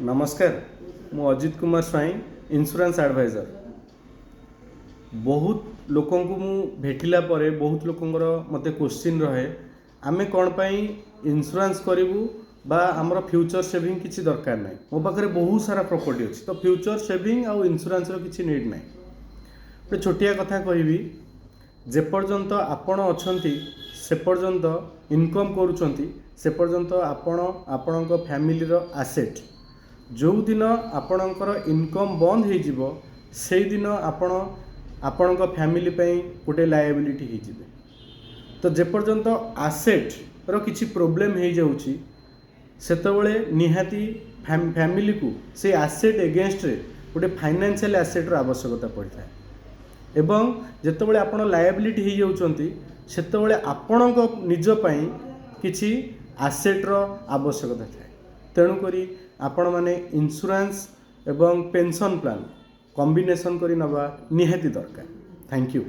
नमस्कार मु अजित कुमार स्वाई insurance adviser. बहुत लोकों को मु भेटिला परे बहुत लोकंर मते क्वेश्चन रहे आमे कौन पाई इंश्योरेंस करूँ बा आमर फ्यूचर सेविंग किसी दरकार ना। मो पाखे बहुत सारा प्रॉपर्टी अच्छी तो फ्यूचर सेविंग आउ इंश्योरेंस किसी नीड ना। गोटे छोटिया कथा कहबी जेपर्यंत आपण अछंती से पर्यंत इनकम करूछंती से पर्यंत आपण आपणक फैमिली रो एसेट जो दिन आपणकर इनकम बंद हो जीवो से दिन आपण आपणक फैमिली पई गोटे लायबिलिटी हो जिवे। तो जेपर्यंत एसेट रो किछि प्रॉब्लम हो जाउची सेतबेले निहाती फैमिली को से एसेट एगेंस्ट रे गोटे फाइनेंशियल एसेट रो आवश्यकता पड़ता है एवं जेतेबेले आपण लायबिलिटी हो जाउचंती सेतेबेले आपणक निज पई किछि एसेट रो आवश्यकता थाए। तेणु करी आपण माने इंश्योरेंस एवं पेंशन प्लान कॉम्बिनेशन करी नबा निहाती दरकार। Thank you.